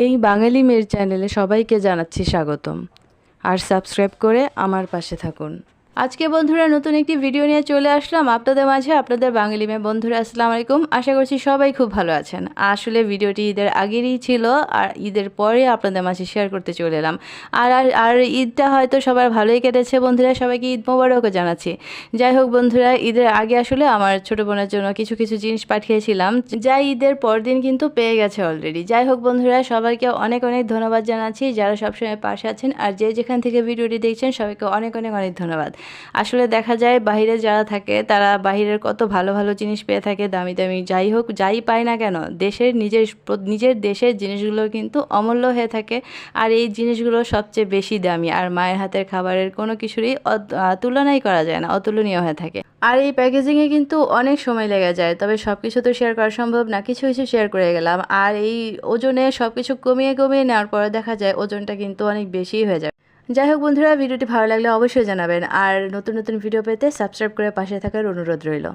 এই বাঙালি মেয়ের চ্যানেলে সবাইকে জানাচ্ছি স্বাগতম। আর সাবস্ক্রাইব করে আমার পাশে থাকুন। আজকে বন্ধুরা নতুন একটি ভিডিও নিয়ে চলে আসলাম আপনাদের মাঝে। আপনাদের বাঙালি মেয়ে বন্ধুরা, আসসালামু আলাইকুম। আশা করছি সবাই খুব ভালো আছেন। আসলে ভিডিওটি ঈদের আগেরই ছিল, আর ঈদের পরে আপনাদের মাঝে শেয়ার করতে চলে এলাম। আর আর আর ঈদটা হয়তো সবার ভালোই কেটেছে বন্ধুরা, সবাইকে ঈদ মোবারকও জানাচ্ছি। যাই হোক বন্ধুরা, ঈদের আগে আসলে আমার ছোটো বোনের জন্য কিছু কিছু জিনিস পাঠিয়েছিলাম, যা ঈদের পরদিন কিন্তু পেয়ে গেছে অলরেডি। যাই হোক বন্ধুরা, সবাইকে অনেক অনেক ধন্যবাদ জানাচ্ছি যারা সবসময় পাশে আছেন, আর যে যেখান থেকে ভিডিওটি দেখছেন সবাইকে অনেক অনেক অনেক ধন্যবাদ। আসলে দেখা যায় বাইরে যারা থাকে তারা বাইরের কত ভালো ভালো জিনিস পেয়ে থাকে, দামি দামি। যাই হোক, যাই পায় না কেন, নিজের দেশের জিনিসগুলো কিন্তু অমূল্য হয়ে থাকে। আর এই জিনিসগুলো সবচেয়ে বেশি দামি, আর মায়ের হাতের খাবারের কোনো কিছুরই তুলনাই করা যায় না, অতুলনীয় হয়ে থাকে। আর এই প্যাকেজিংয়ে কিন্তু অনেক সময় লেগে যায়, তবে সব কিছু তো শেয়ার করা সম্ভব না, কিছু কিছু শেয়ার করে গেলাম। আর এই ওজনে সব কিছু কমিয়ে কমিয়ে নেওয়ার পরে দেখা যায় ওজনটা কিন্তু অনেক বেশিই হয়ে যায়। যাই হোক বন্ধুরা, ভিডিওটি ভালো লাগলে অবশ্যই জানাবেন, আর নতুন নতুন ভিডিও পেতে সাবস্ক্রাইব করে পাশে থাকার অনুরোধ রইল।